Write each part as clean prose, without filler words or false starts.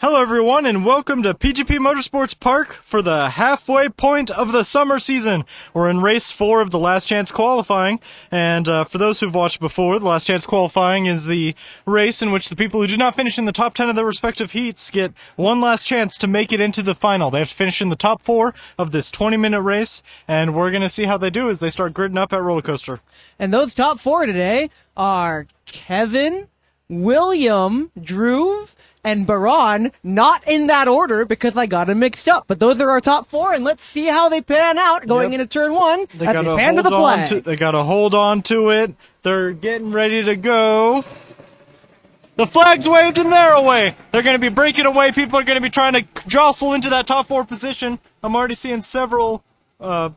Hello everyone and welcome to PGP Motorsports Park for the halfway point of the summer season. We're in race 4 of the Last Chance Qualifying, and for those who've watched before, the Last Chance Qualifying is the race in which the people who do not finish in the top 10 of their respective heats get one last chance to make it into the final. They have to finish in the top 4 of this 20-minute race, and we're going to see how they do as they start gridding up at Roller Coaster. And those top 4 today are Kevin, William, Drew, and Baron, not in that order because I got them mixed up. But those are our top 4, and let's see how they pan out going into turn 1 as they pan to the flag. They got to hold on to it. They're getting ready to go. The flag's waved and they're away. They're going to be breaking away. People are going to be trying to jostle into that top 4 position. I'm already seeing several... they're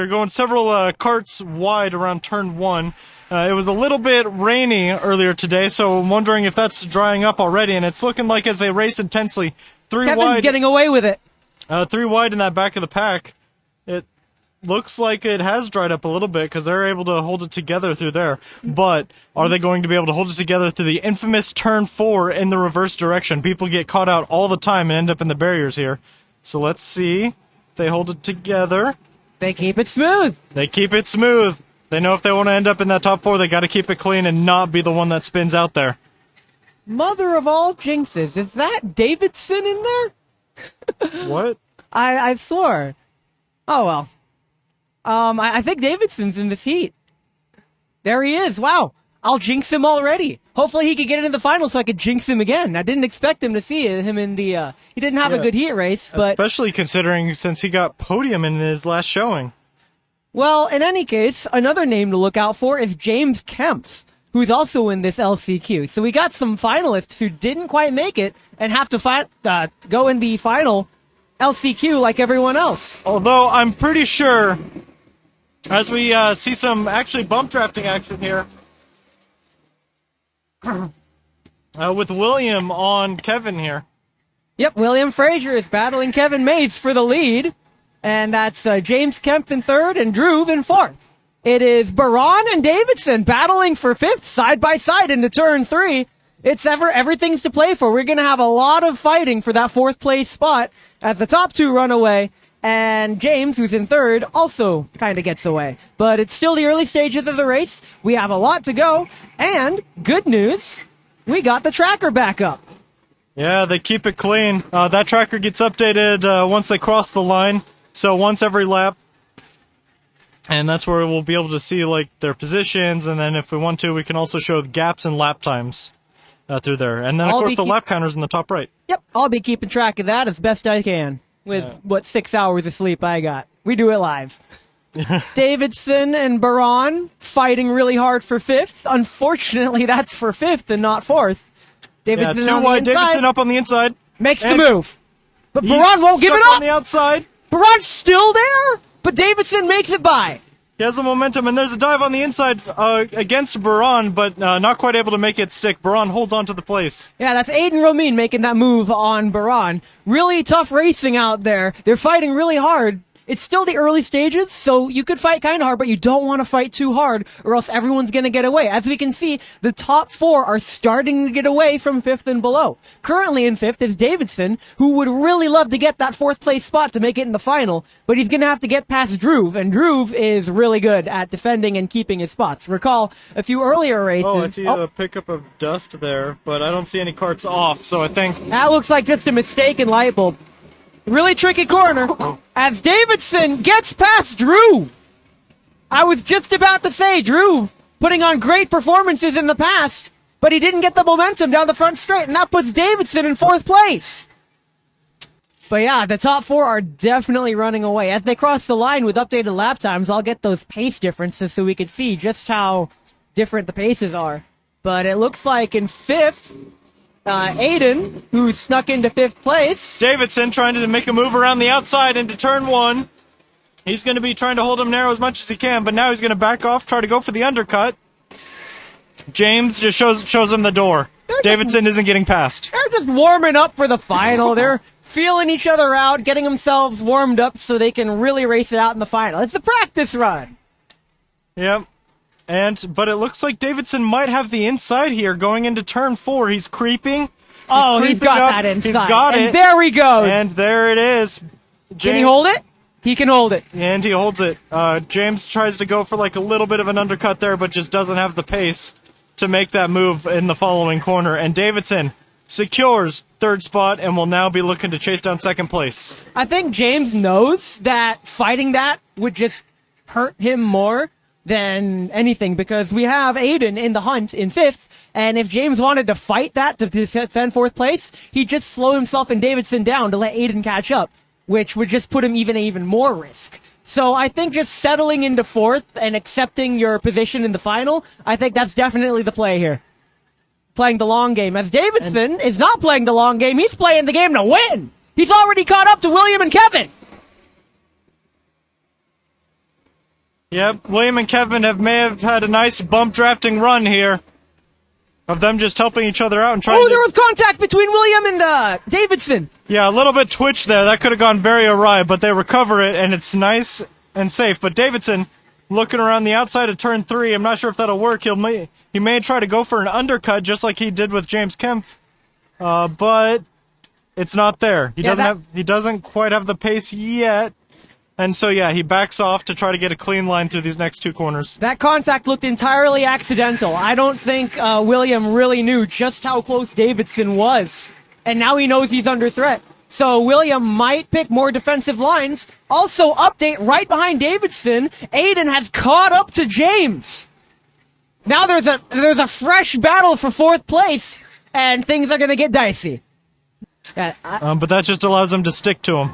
going several carts wide around turn 1. It was a little bit rainy earlier today, so I'm wondering if that's drying up already, and it's looking like as they race intensely, Kevin's getting away with it. 3 wide in that back of the pack. It looks like it has dried up a little bit because they're able to hold it together through there, but are they going to be able to hold it together through the infamous turn 4 in the reverse direction? People get caught out all the time and end up in the barriers here. So let's see if they hold it together. They keep it smooth. They keep it smooth. They know if they want to end up in that top 4, they got to keep it clean and not be the one that spins out there. Mother of all jinxes, is that Davidson in there? What? I swore. Oh, well. I think Davidson's in this heat. There he is. Wow. I'll jinx him already. Hopefully he could get into the final so I could jinx him again. I didn't expect him to see him in the... he didn't have a good heat race, but... Especially considering since he got podium in his last showing. Well, in any case, another name to look out for is James Kempf, who's also in this LCQ. So we got some finalists who didn't quite make it and have to go in the final LCQ like everyone else. Although I'm pretty sure, as we see some actually bump drafting action here, with William on Kevin here. Yep, William Frazier is battling Kevin Mays for the lead. And that's James Kemp in 3rd and Drew in 4th. It is Baron and Davidson battling for 5th side by side into turn 3. Everything's to play for. We're going to have a lot of fighting for that 4th place spot as the top 2 run away. And James, who's in 3rd, also kind of gets away. But it's still the early stages of the race. We have a lot to go. And good news, we got the tracker back up. Yeah, they keep it clean. That tracker gets updated once they cross the line. So once every lap, and that's where we'll be able to see like their positions, and then if we want to, we can also show gaps and lap times through there. And then, of course, the lap counter's in the top right. Yep, I'll be keeping track of that as best I can with 6 hours of sleep I got. We do it live. Davidson and Baron fighting really hard for 5th. Unfortunately, that's for 5th and not 4th. Davidson 2 wide, Davidson up on the inside. Makes the move. But Baron won't give it up! On the outside. Baron's still there, but Davidson makes it by. He has the momentum, and there's a dive on the inside against Baron, but not quite able to make it stick. Baron holds on to the place. Yeah, that's Aiden Romine making that move on Baron. Really tough racing out there. They're fighting really hard. It's still the early stages, so you could fight kind of hard, but you don't want to fight too hard, or else everyone's going to get away. As we can see, the top 4 are starting to get away from 5th and below. Currently in 5th is Davidson, who would really love to get that 4th place spot to make it in the final, but he's going to have to get past Drew, and Drew is really good at defending and keeping his spots. Recall a few earlier races. Oh, I see a pickup of dust there, but I don't see any carts off, so I think... That looks like just a mistaken light bulb. Really tricky corner as Davidson gets past Drew. I was just about to say Drew putting on great performances in the past, but he didn't get the momentum down the front straight, and that puts Davidson in 4th place. But yeah, the top 4 are definitely running away. As they cross the line with updated lap times, I'll get those pace differences so we can see just how different the paces are. But it looks like in 5th, Aiden, who snuck into 5th place. Davidson trying to make a move around the outside into turn 1. He's going to be trying to hold him narrow as much as he can, but now he's going to back off, try to go for the undercut. James just shows him the door. Davidson isn't getting past. They're just warming up for the final. They're feeling each other out, getting themselves warmed up so they can really race it out in the final. It's a practice run. Yep. But it looks like Davidson might have the inside here going into turn 4. He's creeping. Oh, he's creeping got up. that inside. He's got and it. there he goes. And there it is. Can he hold it? He can hold it. And he holds it. James tries to go for like a little bit of an undercut there, but just doesn't have the pace to make that move in the following corner. And Davidson secures third spot and will now be looking to chase down second place. I think James knows that fighting that would just hurt him more than anything, because we have Aiden in the hunt in fifth, and if James wanted to fight that to defend fourth place, he'd just slow himself and Davidson down to let Aiden catch up, which would just put him even more risk. So I think just settling into fourth and accepting your position in the final, I think that's definitely the play here. Playing the long game. As Davidson is not playing the long game, he's playing the game to win! He's already caught up to William and Kevin! Yep, William and Kevin may have had a nice bump drafting run here of them just helping each other out and trying to... Oh, there was contact between William and Davidson! Yeah, a little bit twitch there. That could have gone very awry, but they recover it, and it's nice and safe. But Davidson, looking around the outside of turn 3, I'm not sure if that'll work. He may try to go for an undercut, just like he did with James Kempf, but it's not there. He doesn't quite have the pace yet. And so, yeah, he backs off to try to get a clean line through these next two corners. That contact looked entirely accidental. I don't think William really knew just how close Davidson was. And now he knows he's under threat. So William might pick more defensive lines. Also, update right behind Davidson, Aiden has caught up to James. Now there's a fresh battle for fourth place, and things are going to get dicey. But that just allows him to stick to him.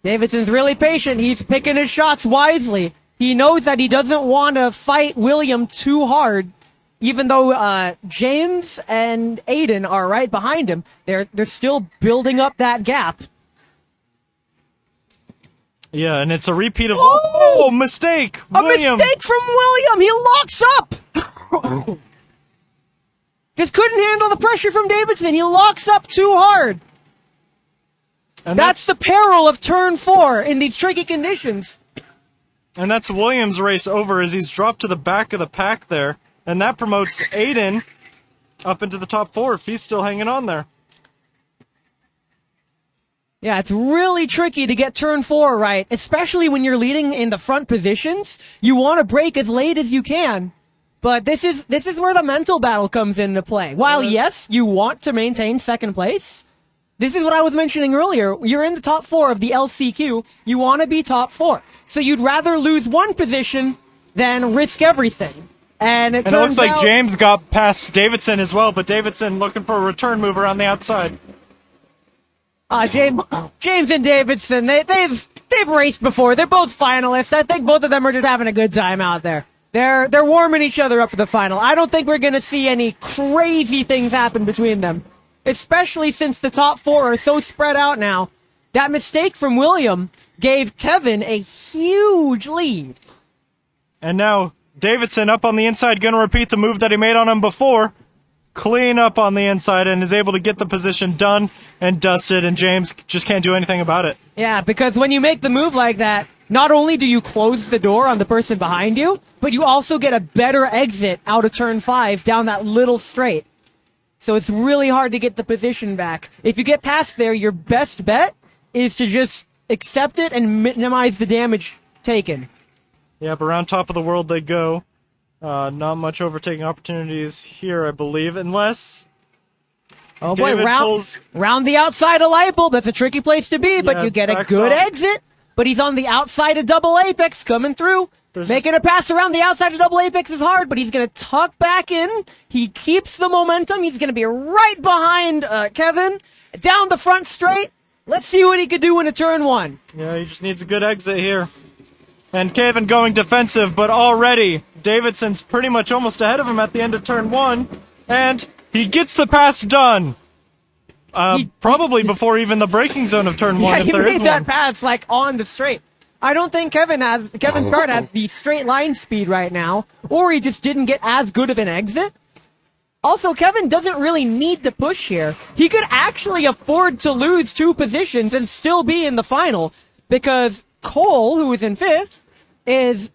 Davidson's really patient. He's picking his shots wisely. He knows that he doesn't want to fight William too hard, even though James and Aiden are right behind him. They're still building up that gap. Yeah, and it's a repeat of... Oh, mistake! William. A mistake from William! He locks up! Just couldn't handle the pressure from Davidson. He locks up too hard. And that's the peril of turn 4 in these tricky conditions. And that's Williams' race over as he's dropped to the back of the pack there. And that promotes Aiden up into the top 4 if he's still hanging on there. Yeah, it's really tricky to get turn 4 right, especially when you're leading in the front positions. You want to brake as late as you can. But this is where the mental battle comes into play. While, yes, you want to maintain second place, this is what I was mentioning earlier. You're in the top 4 of the LCQ. You want to be top 4. So you'd rather lose one position than risk everything. And it looks like James got past Davidson as well, but Davidson looking for a return move around the outside. James and Davidson, they've raced before. They're both finalists. I think both of them are just having a good time out there. They're warming each other up for the final. I don't think we're going to see any crazy things happen between them, especially since the top 4 are so spread out now. That mistake from William gave Kevin a huge lead. And now Davidson up on the inside, going to repeat the move that he made on him before. Clean up on the inside and is able to get the position done and dusted, and James just can't do anything about it. Yeah, because when you make the move like that, not only do you close the door on the person behind you, but you also get a better exit out of turn 5 down that little straight. So it's really hard to get the position back. If you get past there, your best bet is to just accept it and minimize the damage taken. Yep, around top of the world they go. Not much overtaking opportunities here, I believe, unless... Oh boy, round the outside of Leipold. That's a tricky place to be, but you get a good exit. But he's on the outside of double apex, coming through. Making a pass around the outside of double apex is hard, but he's going to tuck back in. He keeps the momentum. He's going to be right behind Kevin. Down the front straight. Let's see what he could do in a turn 1. Yeah, he just needs a good exit here. And Kevin going defensive, but already Davidson's pretty much almost ahead of him at the end of turn 1. And he gets the pass done. Probably before even the braking zone of turn 1, yeah, if there is one. he made that pass like on the straight. I don't think Kevin Cart has the straight line speed right now, or he just didn't get as good of an exit. Also, Kevin doesn't really need to push here. He could actually afford to lose 2 positions and still be in the final, because Cole, who is in 5th, is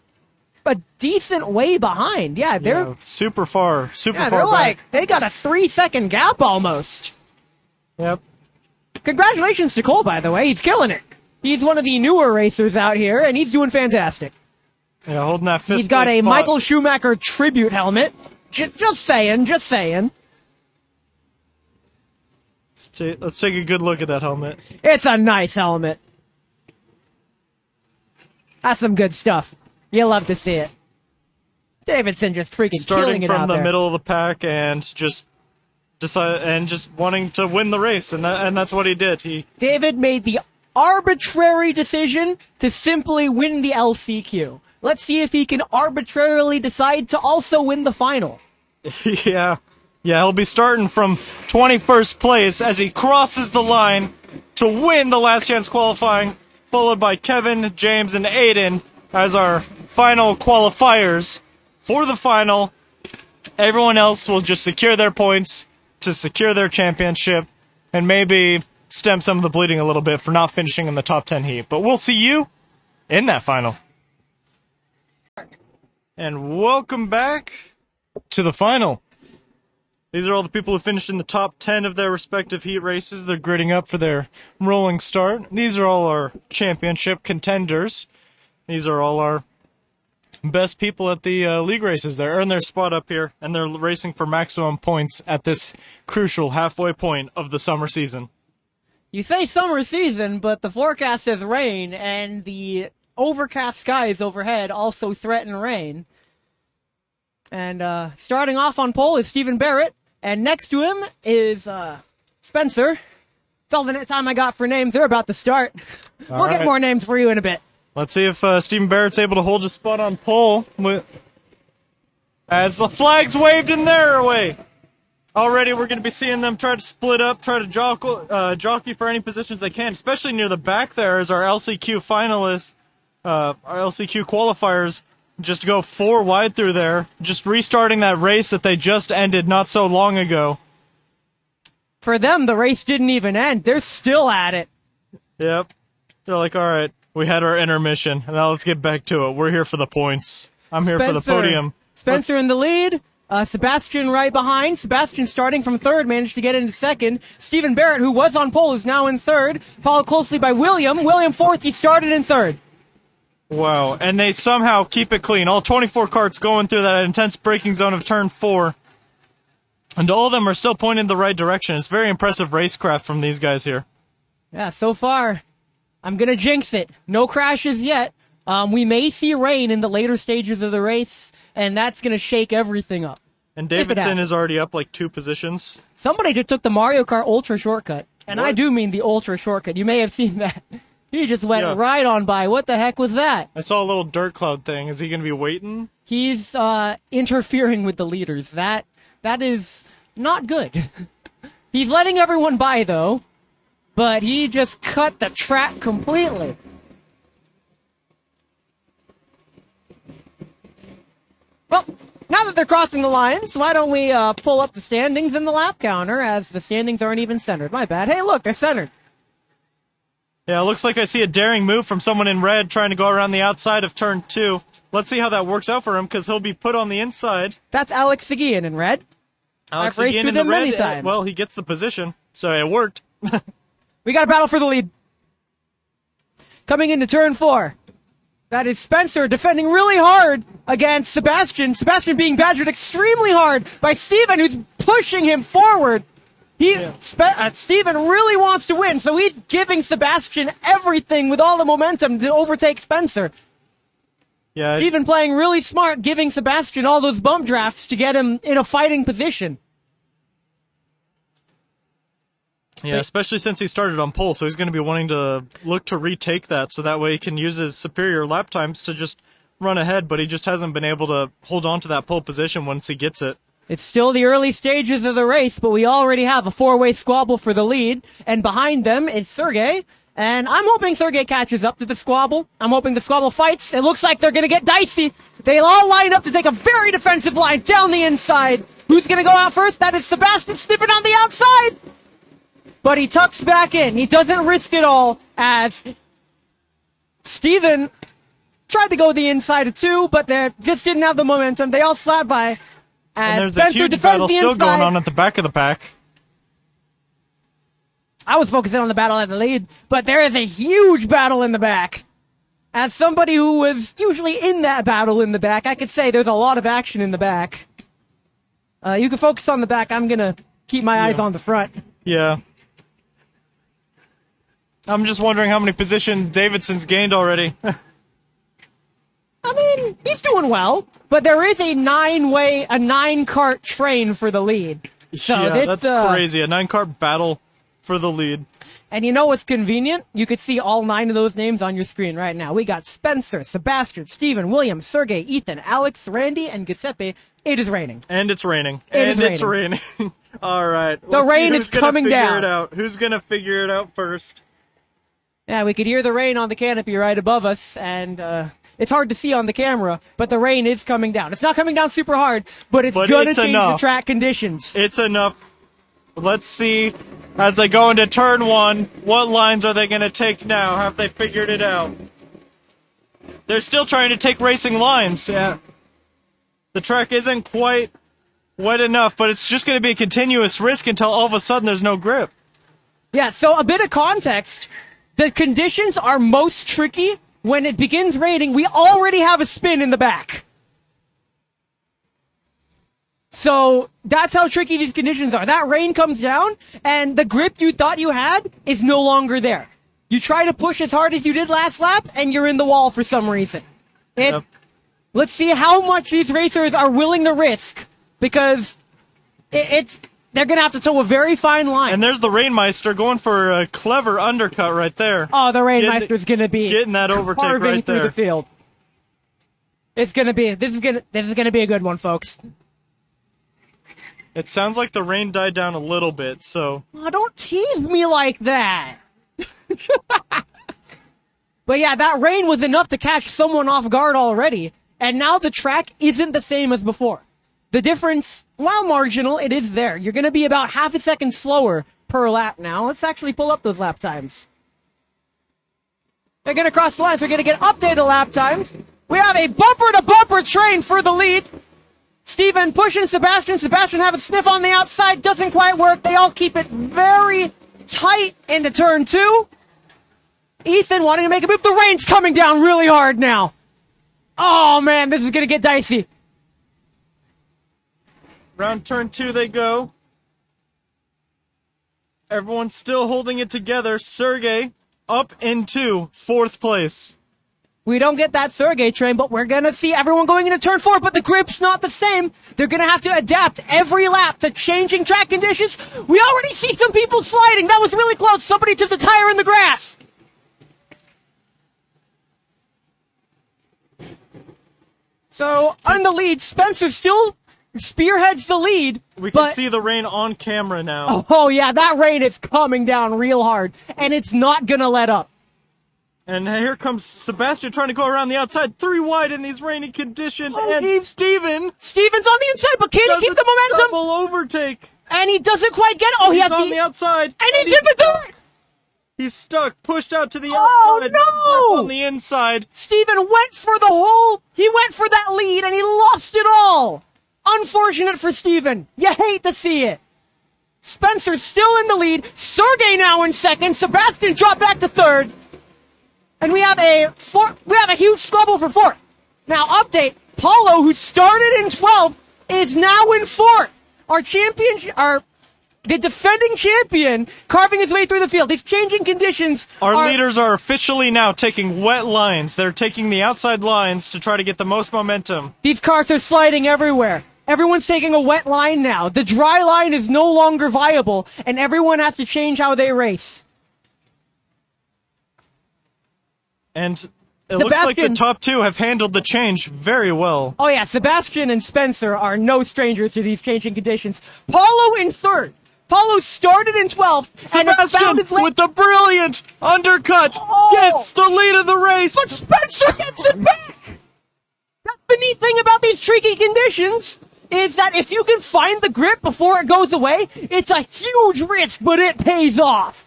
a decent way behind. Yeah, they're super far they're back. they got a 3-second gap almost. Yep. Congratulations to Cole, by the way. He's killing it. He's one of the newer racers out here, and he's doing fantastic. Yeah, holding that fifth. He's got a place spot. Michael Schumacher tribute helmet. Just saying. Let's take a good look at that helmet. It's a nice helmet. That's some good stuff. You'll love to see it. Davidson just freaking killing Starting it from out the there. middle of the pack and just wanting to win the race, and that's what he did. David made the arbitrary decision to simply win the LCQ. Let's see if he can arbitrarily decide to also win the final. Yeah, he'll be starting from 21st place as he crosses the line to win the last chance qualifying, followed by Kevin, James, and Aiden as our final qualifiers for the final. Everyone else will just secure their points to secure their championship and maybe stem some of the bleeding a little bit for not finishing in the top 10 heat. But we'll see you in that final. And welcome back to the final. These are all the people who finished in the top 10 of their respective heat races. They're gridding up for their rolling start. These are all our championship contenders. These are all our best people at the league races. They earned their spot up here, and they're racing for maximum points at this crucial halfway point of the summer season. You say summer season, but the forecast says rain, and the overcast skies overhead also threaten rain. And starting off on pole is Stephen Barrett, and next to him is Spencer. That's all the time I got for names. They're about to start. We'll get more names for you in a bit. Let's see if Stephen Barrett's able to hold his spot on pole as the flag's waved in their way. Already we're going to be seeing them try to split up, try to jockey for any positions they can, especially near the back there as our LCQ finalists, our LCQ qualifiers just go 4 wide through there, just restarting that race that they just ended not so long ago. For them, the race didn't even end. They're still at it. Yep. They're like, all right, we had our intermission, and now let's get back to it. We're here for the points. I'm here for the podium. Spencer in the lead. Sebastian right behind. Sebastian starting from third, managed to get into second. Stephen Barrett, who was on pole, is now in third, followed closely by William. William fourth, he started in third. Wow, and they somehow keep it clean. All 24 carts going through that intense braking zone of turn 4. And all of them are still pointing in the right direction. It's very impressive racecraft from these guys here. Yeah, so far, I'm going to jinx it. No crashes yet. We may see rain in the later stages of the race, and that's going to shake everything up. And Davidson is already up like 2 positions. Somebody just took the Mario Kart Ultra shortcut. And I do mean the Ultra shortcut. You may have seen that. He just went right on by. What the heck was that? I saw a little dirt cloud thing. Is he going to be waiting? He's interfering with the leaders. That is not good. He's letting everyone by, though. But he just cut the track completely. Well, now that they're crossing the lines, why don't we pull up the standings and the lap counter, as the standings aren't even centered. My bad. Hey, look, they're centered. Yeah, it looks like I see a daring move from someone in red trying to go around the outside of turn 2. Let's see how that works out for him, because he'll be put on the inside. That's Alex Seguin in red. Alex I've raced Seguin with in him the red, many times. well, he gets the position, so it worked. We got a battle for the lead. Coming into turn 4. That is Spencer defending really hard against Sebastian. Sebastian being badgered extremely hard by Steven, who's pushing him forward. Steven really wants to win, so he's giving Sebastian everything with all the momentum to overtake Spencer. Yeah, Steven playing really smart, giving Sebastian all those bump drafts to get him in a fighting position. Yeah, especially since he started on pole, so he's going to be wanting to look to retake that, so that way he can use his superior lap times to just run ahead, but he just hasn't been able to hold on to that pole position once he gets it. It's still the early stages of the race, but we already have a 4-way squabble for the lead, and behind them is Sergey, and I'm hoping Sergey catches up to the squabble. I'm hoping the squabble fights. It looks like they're going to get dicey. They all line up to take a very defensive line down the inside. Who's going to go out first? That is Sebastian sniffing on the outside. But he tucks back in. He doesn't risk it all, as Steven tried to go the inside of 2, but they just didn't have the momentum. They all slap by. And there's Spencer a huge battle still inside. going on at the back of the pack. I was focusing on the battle at the lead, but there is a huge battle in the back. As somebody who was usually in that battle in the back, I could say there's a lot of action in the back. You can focus on the back. I'm going to keep my eyes on the front. Yeah. I'm just wondering how many positions Davidson's gained already. I mean, he's doing well, but there is a 9-kart train for the lead. So yeah, that's crazy. A 9-kart battle for the lead. And you know what's convenient? You could see all 9 of those names on your screen right now. We got Spencer, Sebastian, Steven, William, Sergey, Ethan, Alex, Randy, and Giuseppe. It is raining. And it's raining. It's raining. All right. The rain is coming down. Who's going to figure it out first? Yeah, we could hear the rain on the canopy right above us, and it's hard to see on the camera, but the rain is coming down. It's not coming down super hard, but it's going to change the track conditions. It's enough. Let's see, as they go into turn 1, what lines are they going to take now? Have they figured it out? They're still trying to take racing lines. Yeah. The track isn't quite wet enough, but it's just going to be a continuous risk until all of a sudden there's no grip. Yeah, so a bit of context. The conditions are most tricky when it begins raining. We already have a spin in the back. So that's how tricky these conditions are. That rain comes down, and the grip you thought you had is no longer there. You try to push as hard as you did last lap, and you're in the wall for some reason. Yep. Let's see how much these racers are willing to risk, because they're going to have to toe a very fine line. And there's the Rainmeister going for a clever undercut right there. Oh, the Rainmeister's going to be getting that overtake right there through the field. It's going to be this is going to be a good one, folks. It sounds like the rain died down a little bit, so... Oh, don't tease me like that! But yeah, that rain was enough to catch someone off guard already, and now the track isn't the same as before. The difference, while marginal, it is there. You're going to be about half a second slower per lap now. Let's actually pull up those lap times. They're going to cross the lines. They're going to get updated lap times. We have a bumper-to-bumper train for the lead. Steven pushing Sebastian. Sebastian have a sniff on the outside. Doesn't quite work. They all keep it very tight into turn 2. Ethan wanting to make a move. The rain's coming down really hard now. Oh, man, this is going to get dicey. Round turn 2 they go. Everyone's still holding it together. Sergey up into 4th place. We don't get that Sergey train, but we're going to see everyone going into turn 4, but the grip's not the same. They're going to have to adapt every lap to changing track conditions. We already see some people sliding. That was really close. Somebody took the tire in the grass. So, on the lead, Spencer still spearheads the lead. We can see the rain on camera now. Oh, yeah, that rain is coming down real hard, and it's not going to let up. And here comes Sebastian trying to go around the outside, 3 wide in these rainy conditions. Oh, and geez. Steven's on the inside, but can he keep the momentum? Double overtake. And he doesn't quite get it. Oh, he's on the outside. And he's in the dirt. He's stuck, pushed out to the outside. outside. Oh, no. On the inside. Steven went for he went for that lead, and he lost it all. Unfortunate for Steven. You hate to see it. Spencer's still in the lead. Sergey now in 2nd. Sebastian dropped back to 3rd. And we have a huge squabble for 4th. Now, update. Paulo, who started in 12th, is now in 4th. The defending champion, carving his way through the field. These changing conditions Our leaders are officially now taking wet lines. They're taking the outside lines to try to get the most momentum. These cars are sliding everywhere. Everyone's taking a wet line now. The dry line is no longer viable, and everyone has to change how they race. And it looks like the top 2 have handled the change very well. Oh, yeah, Sebastian and Spencer are no strangers to these changing conditions. Paulo in 3rd. Paulo started in 12th, and found his way. With the brilliant undercut, gets the lead of the race. But Spencer gets it back! That's the neat thing about these tricky conditions, is that if you can find the grip before it goes away, it's a huge risk, but it pays off.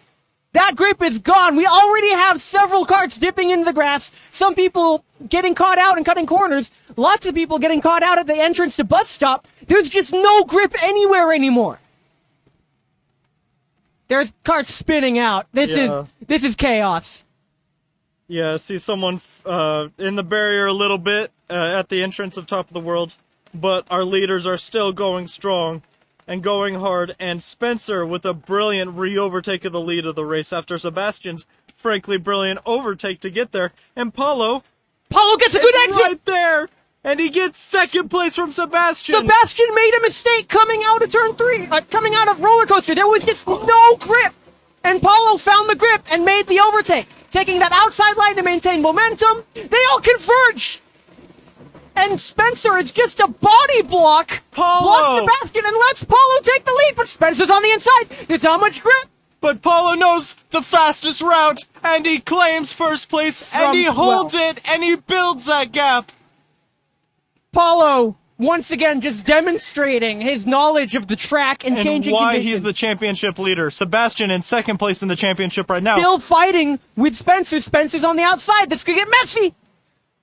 That grip is gone. We already have several carts dipping into the grass. Some people getting caught out and cutting corners. Lots of people getting caught out at the entrance to bus stop. There's just no grip anywhere anymore. There's carts spinning out. This is chaos. Yeah, see someone in the barrier a little bit at the entrance of Top of the World, but our leaders are still going strong and going hard, and Spencer with a brilliant re-overtake of the lead of the race after Sebastian's frankly brilliant overtake to get there, and Paulo Gets a good exit! right there, and he gets second place from Sebastian! Sebastian made a mistake coming out of turn 3, coming out of roller coaster. There was just no grip, and Paulo found the grip and made the overtake, taking that outside line to maintain momentum. They all converge! And Spencer is just a body block. Paulo! Blocks Sebastian and lets Paulo take the lead, but Spencer's on the inside. There's not much grip. But Paulo knows the fastest route, and he claims first place, and he holds it, and he builds that gap. Paulo, once again, just demonstrating his knowledge of the track and changing why conditions. he's the championship leader. Sebastian in second place in the championship right now. Still fighting with Spencer. Spencer's on the outside. This could get messy.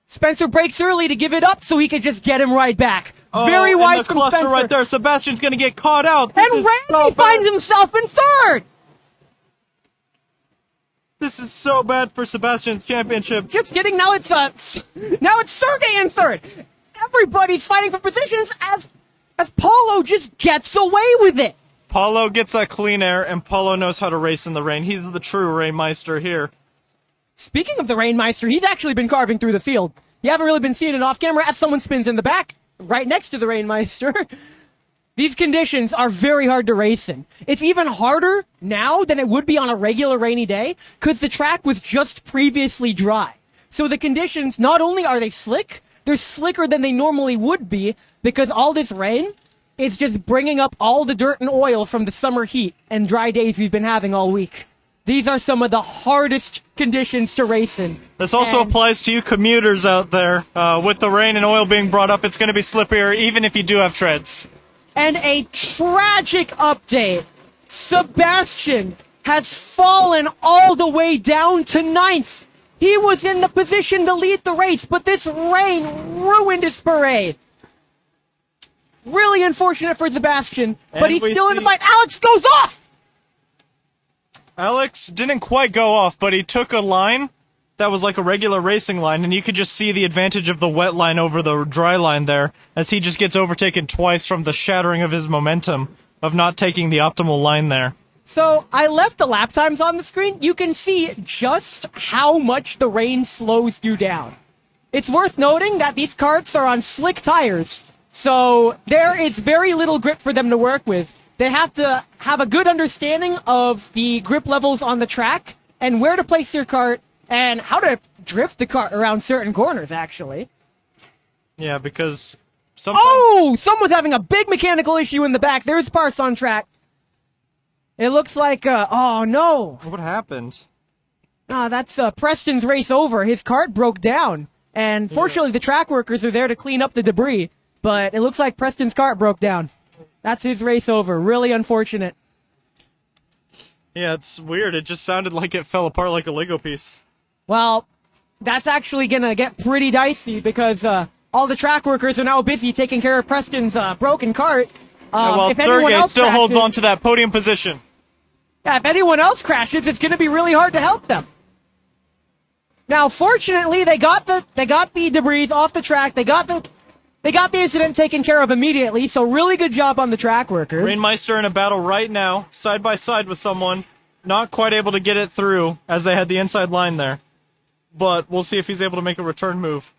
Spencer breaks early to give it up so he could just get him right back. Very wide and the from cluster Spencer. right there. Sebastian's going to get caught out. This And is Randy so bad. finds himself in third. This is so bad for Sebastian's championship. Just kidding. Now it's Sergey in third. Everybody's fighting for positions as Paulo just gets away with it. Paulo gets that clean air, and Paulo knows how to race in the rain. He's the true Rainmeister here. Speaking of the Rainmeister, he's actually been carving through the field. You haven't really been seeing it off camera as someone spins in the back, right next to the Rainmeister. These conditions are very hard to race in. It's even harder now than it would be on a regular rainy day, because the track was just previously dry. So the conditions, not only are they slick, they're slicker than they normally would be, because all this rain is just bringing up all the dirt and oil from the summer heat and dry days we've been having all week. These are some of the hardest conditions to race in. This also applies to you commuters out there. With the rain and oil being brought up, it's going to be slippier even if you do have treads. And a tragic update. Sebastian has fallen all the way down to 9th. He was in the position to lead the race, but this rain ruined his parade. Really unfortunate for Sebastian, but he's still in the fight. Alex goes off! Alex didn't quite go off, but he took a line that was like a regular racing line, and you could just see the advantage of the wet line over the dry line there, as he just gets overtaken twice from the shattering of his momentum of not taking the optimal line there. So, I left the lap times on the screen. You can see just how much the rain slows you down. It's worth noting that these karts are on slick tires, so there is very little grip for them to work with. They have to have a good understanding of the grip levels on the track, and where to place your kart, and how to drift the kart around certain corners, actually. Yeah, because sometimes... Oh! Someone's having a big mechanical issue in the back. There's parts on track. It looks like, oh no. What happened? That's Preston's race over. His kart broke down. And fortunately, the track workers are there to clean up the debris. But it looks like Preston's kart broke down. That's his race over. Really unfortunate. Yeah, it's weird. It just sounded like it fell apart like a Lego piece. Well, that's actually gonna get pretty dicey because all the track workers are now busy taking care of Preston's broken cart. Well, if anyone Sergey else still holds crashes- on to that podium position. Yeah, if anyone else crashes, it's gonna be really hard to help them. Now, fortunately, they got the debris off the track. They got the incident taken care of immediately. So really good job on the track workers. Rainmeister in a battle right now, side by side with someone, not quite able to get it through as they had the inside line there. But we'll see if he's able to make a return move.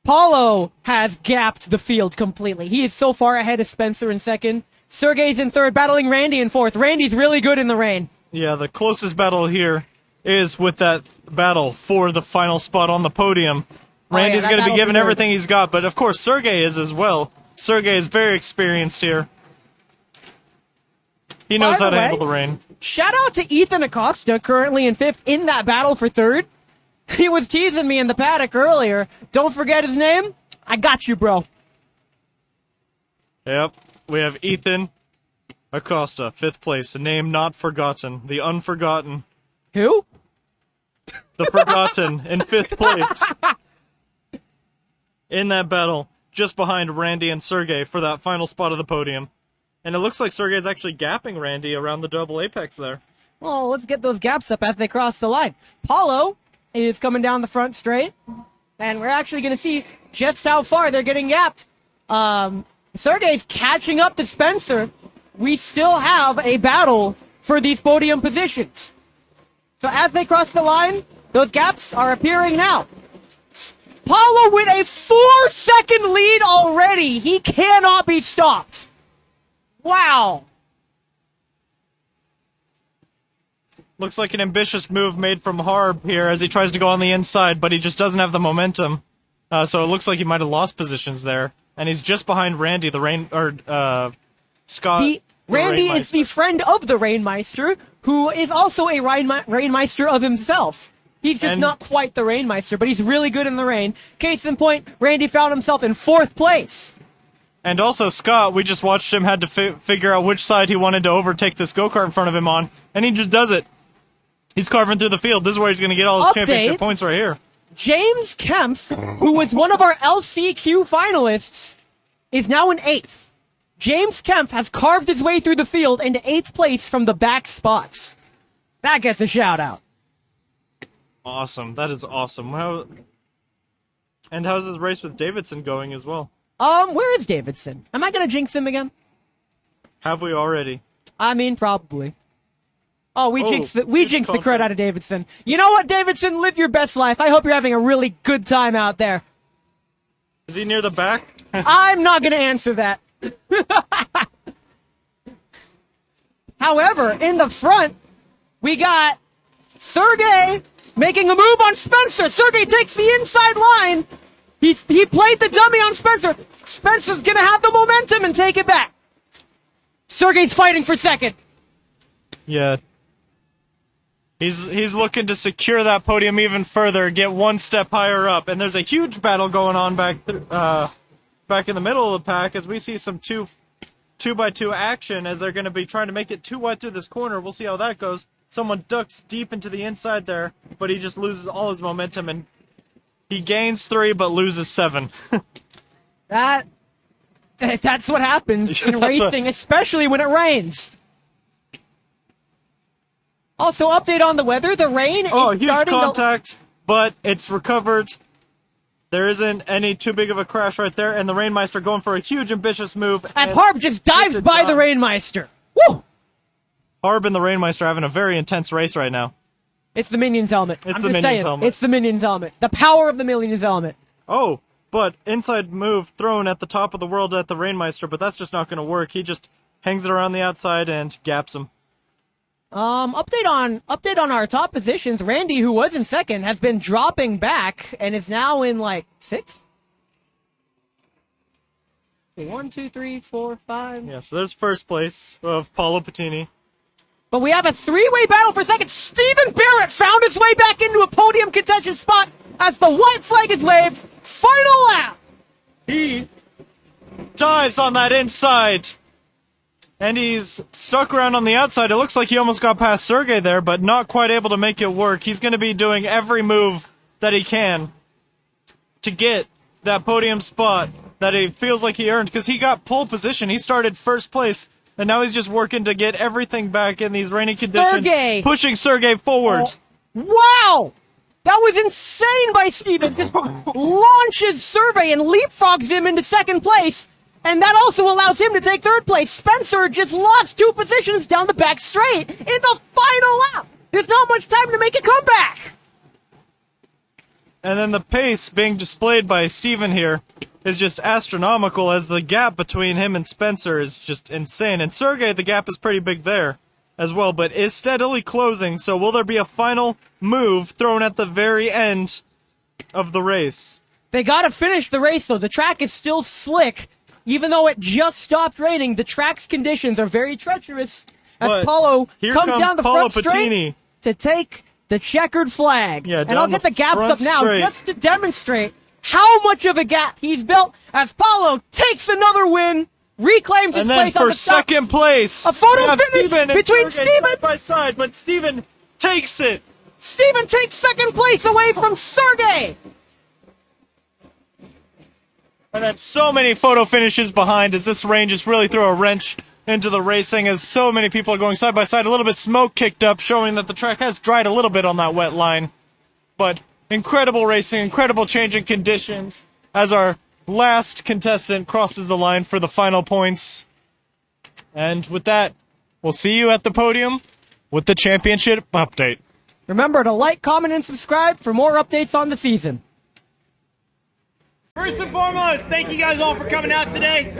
Paulo has gapped the field completely. He is so far ahead of Spencer in second. Sergey's in third, battling Randy in fourth. Randy's really good in the rain. Yeah, the closest battle here is with that battle for the final spot on the podium. Randy's going to be giving everything he's got, but of course Sergey is as well. Sergey is very experienced here. He knows how to handle the rain. Shout out to Ethan Acosta, currently in fifth, in that battle for third. He was teasing me in the paddock earlier. Don't forget his name. I got you, bro. Yep, we have Ethan Acosta, fifth place, a name not forgotten, the unforgotten. Who? The forgotten in fifth place. In that battle, just behind Randy and Sergey for that final spot of the podium. And it looks like Sergey's actually gapping Randy around the double apex there. Well, let's get those gaps up as they cross the line. Paulo is coming down the front straight, and we're actually going to see just how far they're getting gapped. Sergey's catching up to Spencer. We still have a battle for these podium positions. So as they cross the line, those gaps are appearing now. Paulo with a 4-second lead already. He cannot be stopped. Wow. Looks like an ambitious move made from Harb here as he tries to go on the inside, but he just doesn't have the momentum. So it looks like he might have lost positions there. And he's just behind Randy, Scott. Randy is the friend of the Rainmeister, who is also a Rainmeister of himself. He's just not quite the Rainmeister, but he's really good in the rain. Case in point, Randy found himself in 4th place. And also Scott, we just watched him had to figure out which side he wanted to overtake this go-kart in front of him on, and he just does it. He's carving through the field. This is where he's going to get all his championship points right here. James Kempf, who was one of our LCQ finalists, is now in 8th. James Kempf has carved his way through the field into 8th place from the back spots. That gets a shout out. Awesome. That is awesome. And how's his race with Davidson going as well? Where is Davidson? Am I gonna jinx him again? Have we already? I mean, probably. Oh, we jinxed the crud out of Davidson. You know what, Davidson? Live your best life. I hope you're having a really good time out there. Is he near the back? I'm not gonna answer that. However, in the front, we got Sergey making a move on Spencer. Sergey takes the inside line. He played the dummy on Spencer. Spencer's gonna have the momentum and take it back. Sergey's fighting for second. Yeah. He's looking to secure that podium even further, get one step higher up, and there's a huge battle going on back in the middle of the pack as we see some 2x2 action as they're going to be trying to make it too wide through this corner. We'll see how that goes. Someone ducks deep into the inside there, but he just loses all his momentum, and he gains 3 but loses 7. That's what happens in racing, especially when it rains. Also, update on the weather. The rain is huge starting contact, but it's recovered. There isn't any too big of a crash right there, and the Rainmeister going for a huge ambitious move. And Harb just dives by the Rainmeister. Woo! Harb and the Rainmeister having a very intense race right now. It's the Minions helmet. It's the Minions helmet. It's the Minions helmet. The power of the Minions helmet. Oh, but inside move thrown at the top of the world at the Rainmeister, but that's just not going to work. He just hangs it around the outside and gaps him. Update on our top positions. Randy, who was in second, has been dropping back and is now in like 6th. 1, 2, 3, 4, 5. Yeah, so there's first place of Paulo Pettini. But we have a 3-way battle for second. Stephen Barrett found his way back into a podium contention spot as the white flag is waved. Final lap. He dives on that inside. And he's stuck around on the outside. It looks like he almost got past Sergey there, but not quite able to make it work. He's going to be doing every move that he can to get that podium spot that he feels like he earned, because he got pole position. He started first place, and now he's just working to get everything back in these rainy conditions, pushing Sergey forward. Wow! That was insane by Steven. Just launches Survey and leapfrogs him into second place. And that also allows him to take third place. Spencer just lost 2 positions down the back straight in the final lap. There's not much time to make a comeback. And then the pace being displayed by Steven here is just astronomical, as the gap between him and Spencer is just insane. And Sergey, the gap is pretty big there as well, but is steadily closing. So will there be a final move thrown at the very end of the race? They gotta finish the race though. The track is still slick. Even though it just stopped raining, the track's conditions are very treacherous as Paulo comes down the front straight to take the checkered flag. Yeah, and I'll get the gaps up now straight, just to demonstrate how much of a gap he's built as Paulo takes another win, reclaims his place on the top. And then for second place, a photo finish between Steven by side, but Steven takes it. Steven takes second place away from Sergey. And then so many photo finishes behind as this rain just really threw a wrench into the racing as so many people are going side by side. A little bit smoke kicked up, showing that the track has dried a little bit on that wet line. But incredible racing, incredible changing conditions as our last contestant crosses the line for the final points. And with that, we'll see you at the podium with the championship update. Remember to like, comment, and subscribe for more updates on the season. First and foremost, thank you guys all for coming out today.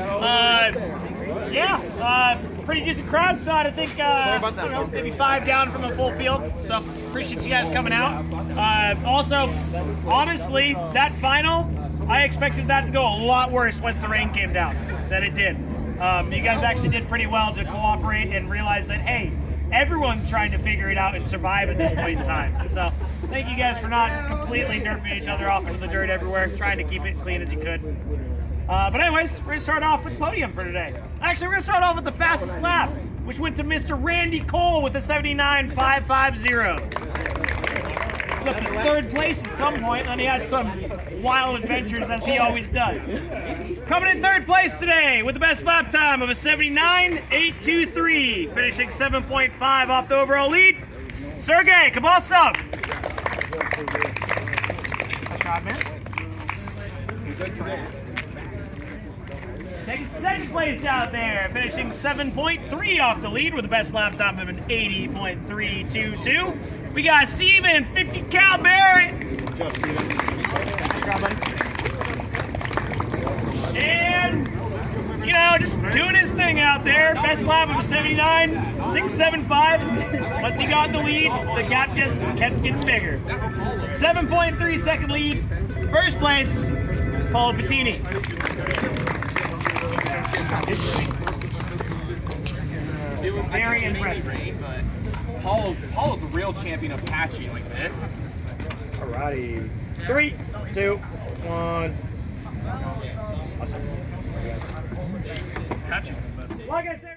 Pretty decent crowd, so I think maybe 5 down from a full field. So appreciate you guys coming out. Also, honestly, that final, I expected that to go a lot worse once the rain came down than it did. You guys actually did pretty well to cooperate and realize that, hey, everyone's trying to figure it out and survive at this point in time. So thank you guys for not completely nerfing each other off into the dirt everywhere, trying to keep it clean as you could. But anyways, we're going to start off with the podium for today. Actually, we're going to start off with the fastest lap, which went to Mr. Randy Cole with a 79.550. Up to 3rd place at some point, and then he had some wild adventures as he always does. Coming in 3rd place today with the best lap time of a 79.823, finishing 7.5 off the overall lead, Sergey Kabosov. Nice job, man. Taking 2nd place out there, finishing 7.3 off the lead with the best lap time of an 80.322. We got Steven 50 Cal Barrett. Good job, Steven. Nice job, buddy. And, just doing his thing out there. Best lap of a 79.675. Once he got the lead, the gap just kept getting bigger. 7.3 second lead. 1st place, Paolo Pettini. Very impressive. Paul's the real champion of patching like this. Alrighty. 3, 2, 1. Awesome. Patching. Like I said.